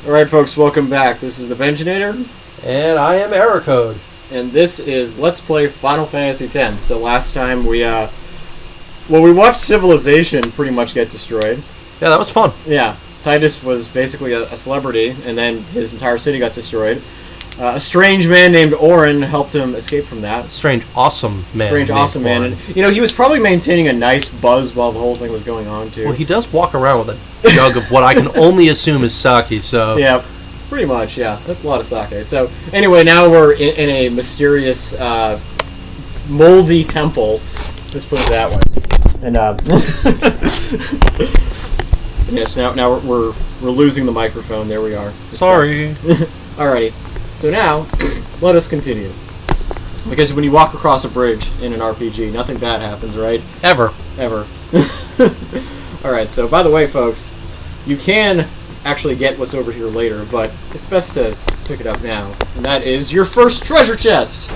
Alright folks, welcome back. This is the Benjinator. And I am Errorcode. And this is Let's Play Final Fantasy X. So last time we watched Civilization pretty much get destroyed. Yeah, that was fun. Yeah. Titus was basically a celebrity, and then his entire city got destroyed. A strange man named Auron helped him escape from that. Strange, awesome man. And, he was probably maintaining a nice buzz while the whole thing was going on, too. Well, he does walk around with a jug of what I can only assume is sake, so... Yeah, pretty much, yeah. That's a lot of sake. So, anyway, now we're in a mysterious, moldy temple. Let's put it that way. And, yes, now we're losing the microphone. There we are. Sorry. Alrighty. So now, let us continue. Because when you walk across a bridge in an RPG, nothing bad happens, right? Ever. Alright, so by the way, folks, you can actually get what's over here later, but it's best to pick it up now. And that is your first treasure chest!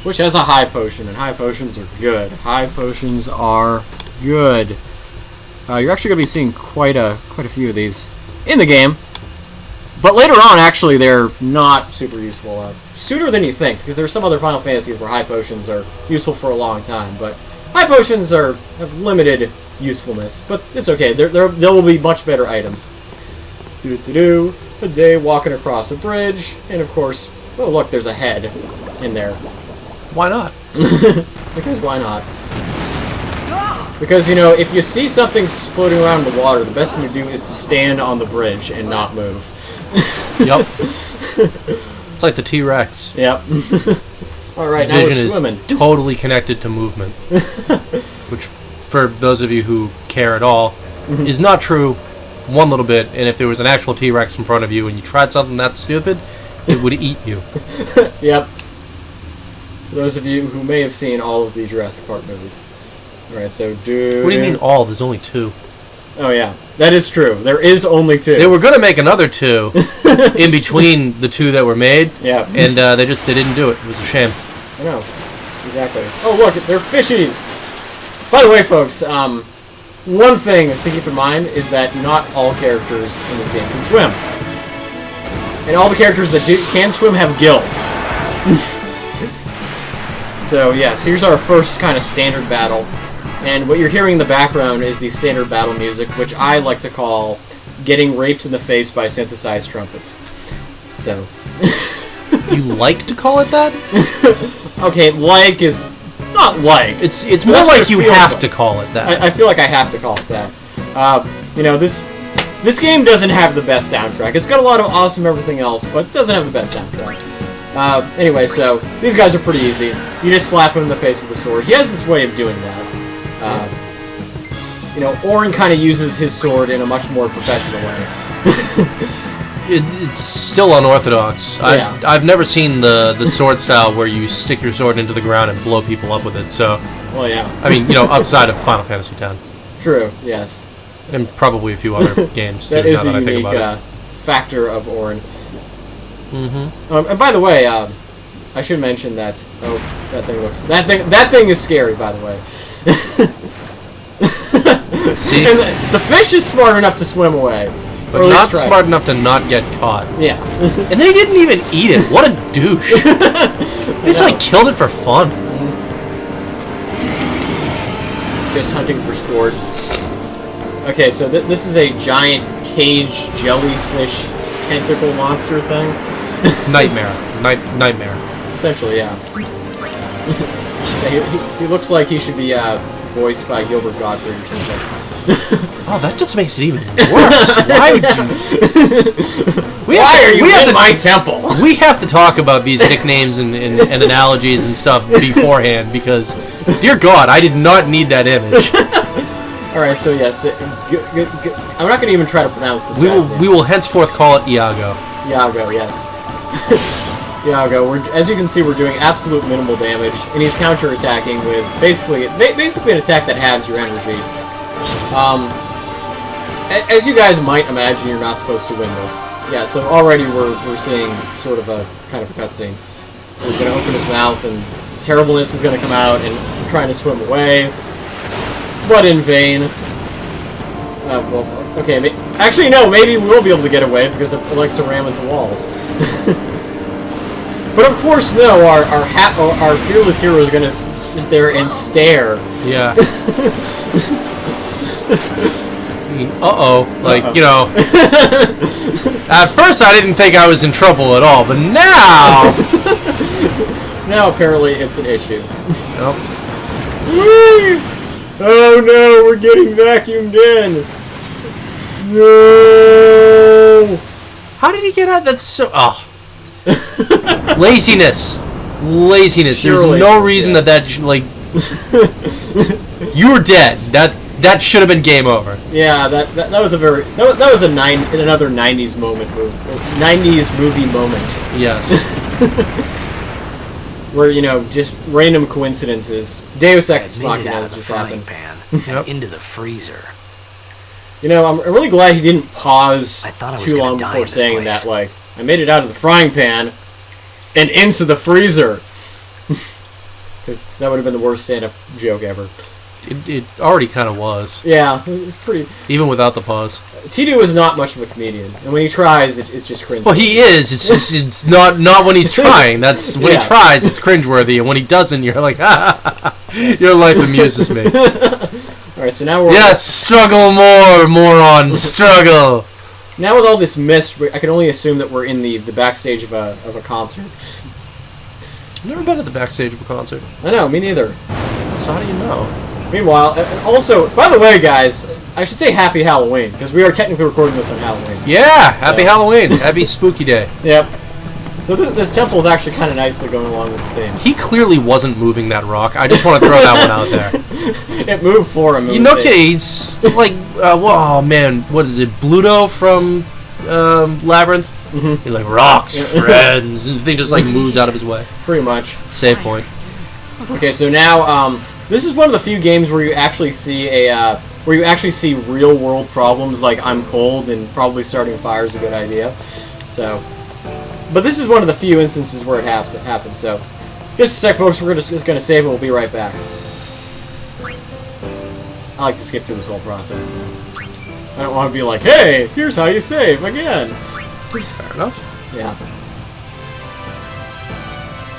Which has a high potion, and high potions are good. High potions are good. You're actually going to be seeing quite a few of these in the game. But later on, actually, they're not super useful. Sooner than you think, because there's some other Final Fantasies where high potions are useful for a long time. But high potions have limited usefulness. But it's okay. There will be much better items. A day walking across a bridge. And, of course, oh, look, there's a head in there. Why not? Because why not? Because, if you see something floating around in the water, the best thing to do is to stand on the bridge and not move. Yep. It's like the T-Rex. Yep. Alright, now we're swimming. Is totally connected to movement. Which, for those of you who care at all, is not true one little bit, and if there was an actual T-Rex in front of you and you tried something that stupid, it would eat you. Yep. For those of you who may have seen all of the Jurassic Park movies. Alright, so What do you mean all? There's only 2. Oh yeah, that is true. There is only 2. They were going to make another 2 in between the 2 that were made. Yeah. And they didn't do it. It was a shame. I know. Exactly. Oh look, they're fishies! By the way, folks, one thing to keep in mind is that not all characters in this game can swim. And all the characters that can swim have gills. So yes, here's our first kind of standard battle. And what you're hearing in the background is the standard battle music, which I like to call getting raped in the face by synthesized trumpets. So... You like to call it that? Okay, like is... not like. It's more like you have to call it that. I feel like I have to call it that. This game doesn't have the best soundtrack. It's got a lot of awesome everything else, but it doesn't have the best soundtrack. Anyway, so these guys are pretty easy. You just slap him in the face with a sword. He has this way of doing that. Auron kind of uses his sword in a much more professional way. It's still unorthodox. Yeah. I've never seen the sword style where you stick your sword into the ground and blow people up with it. So, well, yeah. I mean, outside of Final Fantasy X. True. Yes. And probably a few other games. That too, is now a that I think unique about it. factor of Auron. Mm-hmm. And by the way, I should mention that. Oh, that thing is scary. By the way. See? And the fish is smart enough to swim away, but not smart enough to not get caught. Yeah. And then he didn't even eat it. What a douche! He just killed it for fun. Just hunting for sport. Okay, so this is a giant caged jellyfish tentacle monster thing. Nightmare. Nightmare. Essentially, yeah. He looks like he should be voiced by Gilbert Gottfried or something. Oh, that just makes it even worse. Why would you... Why are you in my temple? We have to talk about these nicknames and analogies and stuff beforehand because, dear God, I did not need that image. Alright, so yes, I'm not going to even try to pronounce this guy's name. We will henceforth call it Iago. Iago, yes. Iago, as you can see, we're doing absolute minimal damage, and he's counter-attacking with basically an attack that halves your energy. As you guys might imagine, you're not supposed to win this. Yeah, so already we're seeing sort of a kind of a cutscene. He's going to open his mouth, and terribleness is going to come out, and trying to swim away, but in vain. Well, okay. Actually, no. Maybe we will be able to get away because it likes to ram into walls. But of course, no. Our fearless hero is going to sit there and stare. Yeah. Like, you know. At first, I didn't think I was in trouble at all, but now. Now apparently it's an issue. Nope. Oh no, we're getting vacuumed in. No. How did he get out? That's so. Oh. Laziness. Laziness. Pure There's no reason yes. that like. You were dead. That should have been game over. Yeah, that was a very that was another 90s moment 90s movie moment. Yes. Where, you know, just random coincidences. Deus Ex Machina just happened. Yep. Into the freezer. You know, I'm really glad he didn't pause too long die before in saying this place. that, like, I made it out of the frying pan and into the freezer. Because that would have been the worst stand-up joke ever. It already kind of was. Yeah, it's pretty... Even without the pause. Tidu is not much of a comedian, and when he tries, it's just cringe. Well, he is. It's just it's not when he's trying. That's when he tries. It's cringeworthy, and when he doesn't, you're like, your life amuses me. All right, so now we're struggle more, moron, struggle. Now with all this mist, I can only assume that we're in the backstage of a concert. I've never been at the backstage of a concert. I know, me neither. So how do you know? Meanwhile, and also, by the way, guys, I should say Happy Halloween, because we are technically recording this on Halloween. Yeah, Happy Halloween. Happy Spooky Day. Yep. So this temple is actually kind of nicely going along with the theme. He clearly wasn't moving that rock. I just want to throw that one out there. It moved for him. You know, kidding. He's like, oh man, what is it, Bluto from Labyrinth? Mm-hmm. He's like, rocks, friends, and the thing just like moves out of his way. Pretty much. Save point. Okay, so now, this is one of the few games where you actually see real world problems, like I'm cold and probably starting a fire is a good idea. So, but this is one of the few instances where it happens. So, just a sec, folks. We're just gonna save and we'll be right back. I like to skip through this whole process. I don't want to be like, hey, here's how you save again. Fair enough. Yeah.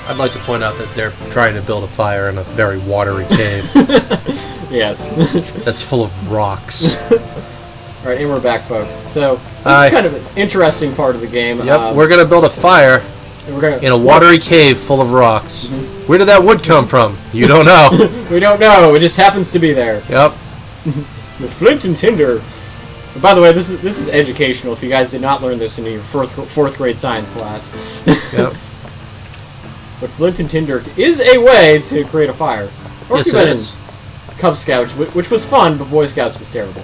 I'd like to point out that they're trying to build a fire in a very watery cave. Yes. That's full of rocks. Alright, and we're back, folks. So, this is kind of an interesting part of the game. Yep, we're going to build a fire in a watery cave full of rocks. Mm-hmm. Where did that wood come from? You don't know. We don't know. It just happens to be there. Yep. The flint and tinder. By the way, this is educational. If you guys did not learn this in your fourth grade science class. Yep. But flint and tinder is a way to create a fire. Or yes, if you've been in Cub Scouts, which was fun, but Boy Scouts was terrible.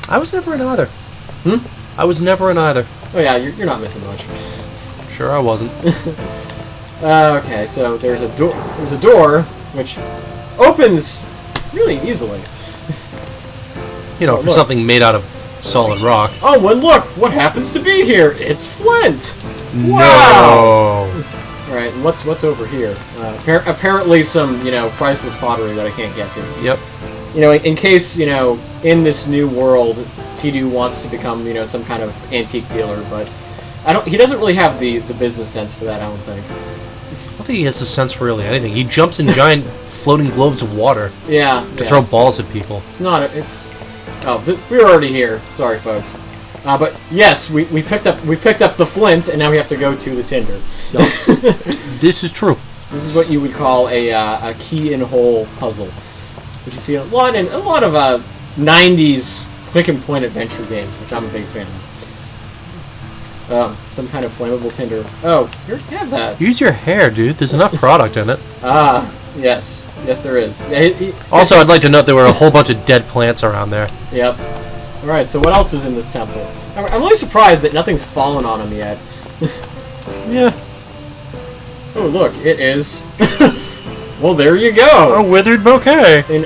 I was never in either. Hmm? I was never in either. Oh yeah, you're not missing much. Sure, I wasn't. Okay, so there's a door. There's a door which opens really easily. You know, for something made out of solid rock. Oh, and look, what happens to be here? It's flint. No. Wow. All right, and what's over here? Apparently, some priceless pottery that I can't get to. Yep. In case in this new world, Tidu wants to become some kind of antique dealer, but he doesn't really have the business sense for that. I don't think. I don't think he has a sense for really anything. He jumps in giant floating globes of water. Yeah. To throw balls at people. It's not. We were already here. Sorry, folks. But yes, we picked up the flint, and now we have to go to the tinder. No. This is true. This is what you would call a key and hole puzzle, which you see a lot of 90s click and point adventure games, which I'm a big fan of. Some kind of flammable tinder. Oh, you have that. Use your hair, dude. There's enough product in it. Yes, there is. Also, I'd like to note there were a whole bunch of dead plants around there. Yep. All right. So what else is in this temple? I'm really surprised that nothing's fallen on him yet. Yeah. Oh, look, it is. Well, there you go. A withered bouquet. An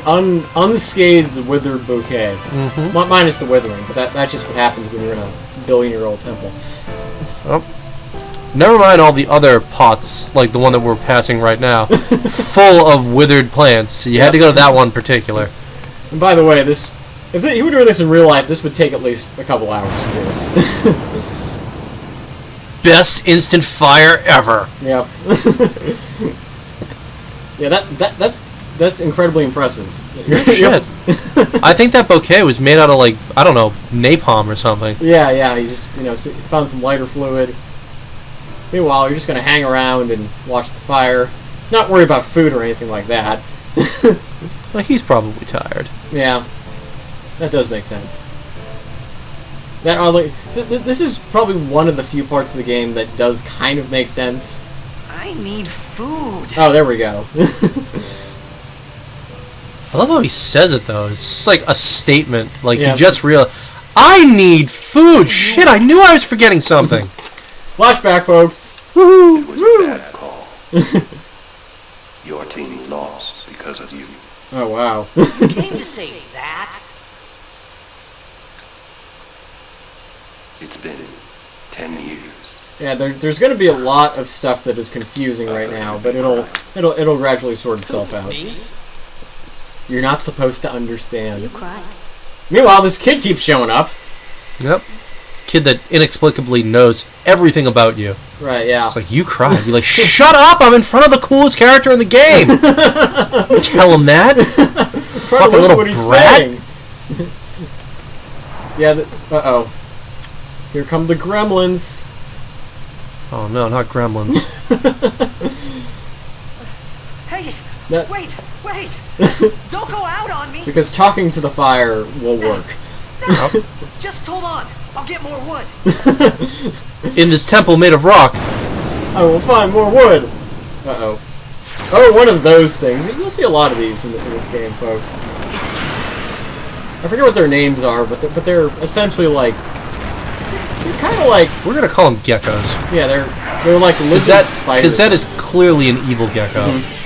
unscathed withered bouquet. Mm-hmm. Minus the withering, but that's just what happens when you're in a billion-year-old temple. Oh. Never mind all the other pots, like the one that we're passing right now, full of withered plants. You had to go to that one in particular. And by the way, this If he were doing this in real life, this would take at least a couple hours to do. Best instant fire ever. Yep. Yeah, that's incredibly impressive. Shit. I think that bouquet was made out of, like, I don't know, napalm or something. Yeah, he just, found some lighter fluid. Meanwhile, you're just going to hang around and watch the fire. Not worry about food or anything like that. Well, he's probably tired. Yeah, that does make sense. This is probably one of the few parts of the game that does kind of make sense. I need food. Oh, there we go. I love how he says it, though. It's like a statement. Like, Yeah. he just realized, I need food! Shit, I knew I was forgetting something. Flashback, folks. Woohoo! It was a bad call. Your team lost because of you. Oh, wow. You came to say that? It's been 10 years. Yeah, there's going to be a lot of stuff that is confusing right now, but it'll gradually sort itself out. Me? You're not supposed to understand. You cried. Meanwhile, this kid keeps showing up. Yep. Kid that inexplicably knows everything about you. Right, yeah. It's like, you cried. You're like, shut up! I'm in front of the coolest character in the game! Tell him that! Fucking little what he's brat. saying. Yeah, uh-oh. Here come the gremlins. Oh no, not gremlins. Hey, That- wait! Don't go out on me! Because talking to the fire will work. Yep. Just hold on. I'll get more wood. In this temple made of rock. I will find more wood. Uh-oh. Oh, one of those things. You'll see a lot of these in this game, folks. I forget what their names are, but they're essentially like... They're kind of like... We're gonna call them geckos. Yeah, they're like lizard spiders. Because that is clearly an evil gecko. Mm-hmm.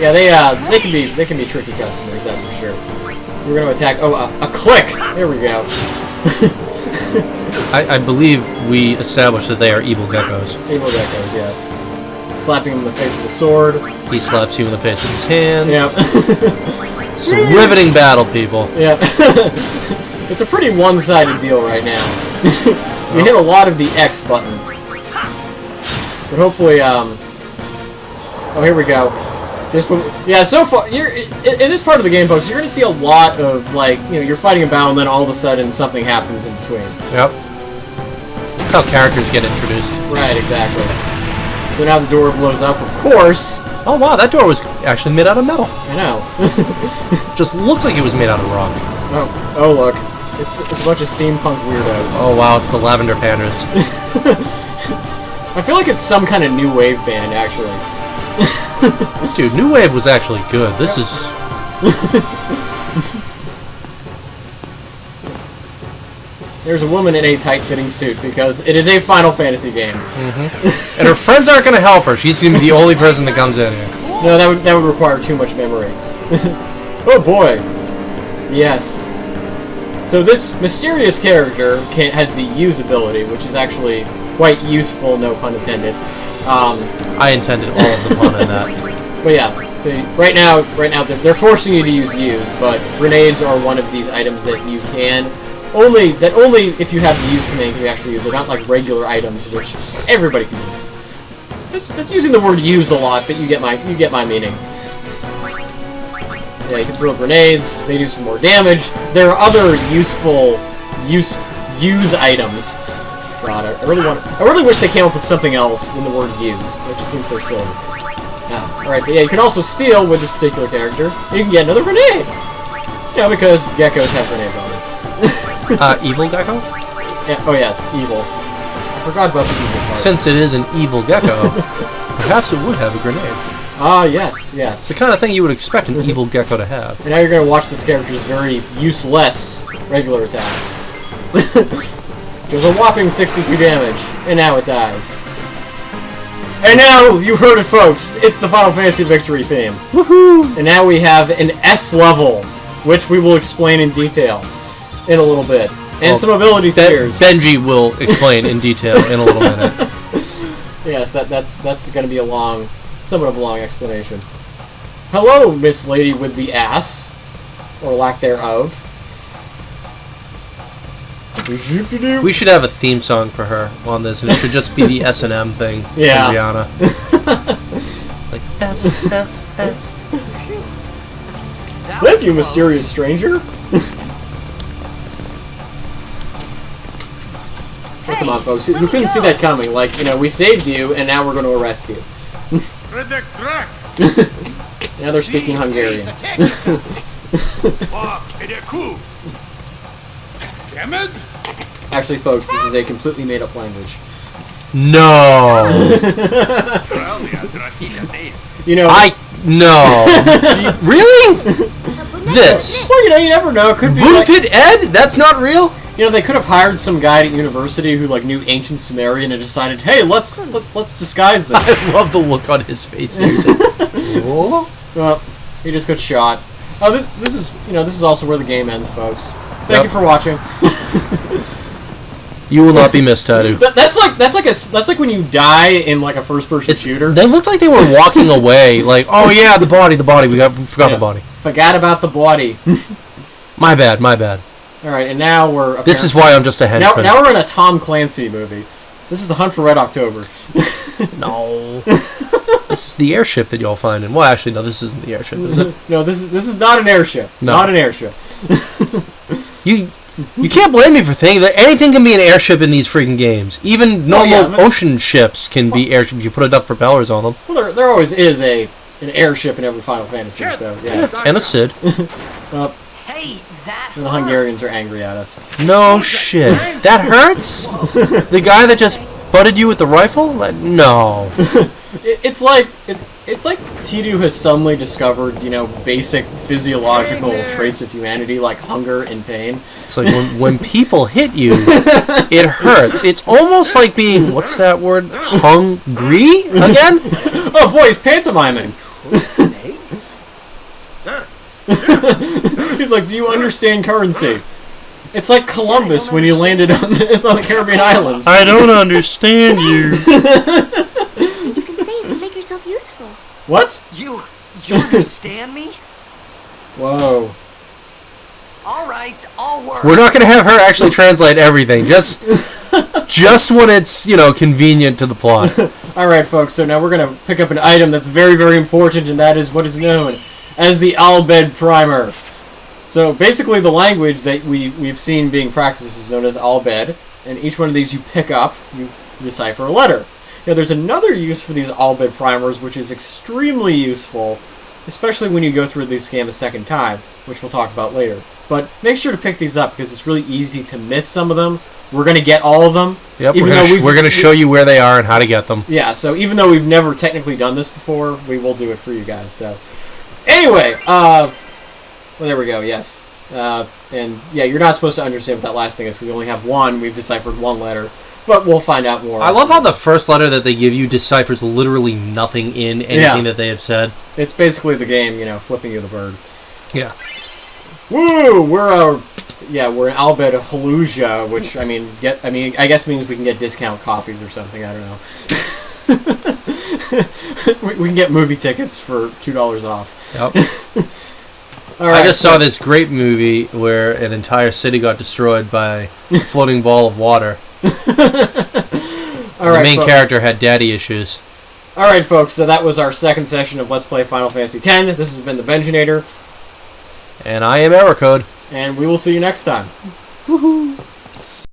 Yeah, they can be tricky customers, that's for sure. We're gonna attack... Oh, a click! There we go. I believe we established that they are evil geckos. Evil geckos, yes. Slapping him in the face with a sword. He slaps you in the face with his hand. Yep. It's a riveting battle, people. Yep. It's a pretty one-sided deal right now. You hit a lot of the X button. But hopefully, oh, here we go. Yeah, so far, in this part of the game, folks, you're going to see a lot of, like, you're fighting a battle, and then all of a sudden something happens in between. Yep. That's how characters get introduced. Right, exactly. So now the door blows up, of course. Oh wow, that door was actually made out of metal. I know. Just looked like it was made out of rock. Oh look. It's a bunch of steampunk weirdos. Oh wow, it's the Lavender Pandas. I feel like it's some kind of new wave band, actually. Dude, New Wave was actually good. This is... There's a woman in a tight-fitting suit, because it is a Final Fantasy game. Mm-hmm. And her friends aren't going to help her. She's going to be the only person that comes in here. No, that would require too much memory. Oh boy. Yes. So this mysterious character has the use ability, which is actually quite useful, no pun intended. I intended all of the pun in that. But yeah, so right now they're forcing you to use but grenades are one of these items that you can only if you have the use command can you actually use. They're not like regular items which everybody can use. That's using the word use a lot, but you get my meaning. Yeah, you can throw grenades. They do some more damage. There are other useful use items. God, I really wish they came up with something else than the word use. That just seems so silly. Alright, but yeah, you can also steal with this particular character. You can get another grenade! Yeah, because geckos have grenades on them. Evil gecko? Yeah, oh yes, evil. I forgot about the evil part. Since it is an evil gecko, perhaps it would have a grenade. Ah, yes. It's the kind of thing you would expect an evil gecko to have. And now you're going to watch this character's very useless regular attack. Which was a whopping 62 damage, and now it dies. And now, you heard it, folks, it's the Final Fantasy Victory theme. Woohoo! And now we have an S level, which we will explain in detail in a little bit. And some ability spheres. Benji will explain in detail in a little minute. Yes, that's going to be somewhat of a long explanation. Hello, Miss Lady with the Ass, or lack thereof. We should have a theme song for her on this, and it should just be the S&M thing from Rihanna. Like, S, S, S. Thank you, mysterious stranger. Oh, come on, folks. Who couldn't see that coming? Like, we saved you, and now we're going to arrest you. Now they're speaking Hungarian. Actually, folks, this is a completely made-up language. No. No. Really? This. Well, you never know. Could be Voonpit Ed? That's not real? They could have hired some guy at university who knew ancient Sumerian and decided, hey, let's disguise this. I love the look on his face. Well, he just got shot. Oh, this is also where the game ends, folks. Thank you for watching. You will not be missed, Tidu. That's like when you die in a first-person shooter. They looked like they were walking away. Like, oh yeah, the body. We forgot the body. Forgot about the body. My bad. All right, and now we're. This is why I'm just a henchman. Now we're in a Tom Clancy movie. This is the Hunt for Red October. No. This is the airship that y'all find in. Well, actually, no, this isn't the airship, is it? No, this is not an airship. No. Not an airship. You can't blame me for thinking that anything can be an airship in these freaking games. Even normal ocean ships can be airships if you put enough propellers on them. Well, there always is an airship in every Final Fantasy, so yeah. And a Sid. Hey, that The Hungarians are angry at us. No shit. That hurts? The guy that just butted you with the rifle? No. It's like Tidu has suddenly discovered, basic physiological traits of humanity like hunger and pain. It's like when people hit you, it hurts. It's almost like being, what's that word? Hungry again? Oh boy, he's pantomiming. He's like, do you understand currency? It's like Columbus when he landed on the Caribbean islands. I don't understand you. You can stay and make yourself useful. What? You understand me? Whoa. All right, I'll work. We're not going to have her actually translate everything. Just when it's, convenient to the plot. All right, folks. So now we're going to pick up an item that's very, very important, and that is what is known as the Al-Bhed Primer. So basically the language that we've seen being practiced is known as Al-Bhed, and each one of these you pick up, you decipher a letter. Now there's another use for these Al-Bhed primers which is extremely useful, especially when you go through this game a second time, which we'll talk about later. But make sure to pick these up because it's really easy to miss some of them. We're going to get all of them. Yep, we're going to show you where they are and how to get them. Yeah, so even though we've never technically done this before, we will do it for you guys. So anyway, well, there we go, yes. And yeah, you're not supposed to understand what that last thing is because we only have one. We've deciphered one letter, but we'll find out more. I love how the first letter that they give you deciphers literally nothing in anything that they have said. It's basically the game, flipping you the bird. Yeah. Woo! We're in Al-Bhed Haluja, which I guess means we can get discount coffees or something. I don't know. we can get movie tickets for $2 off. Yep. All right, I just saw this great movie where an entire city got destroyed by a floating ball of water. All right, the main character had daddy issues. All right, folks. So that was our second session of Let's Play Final Fantasy X. This has been the Benjinator. And I am Ericode. And we will see you next time. Woohoo!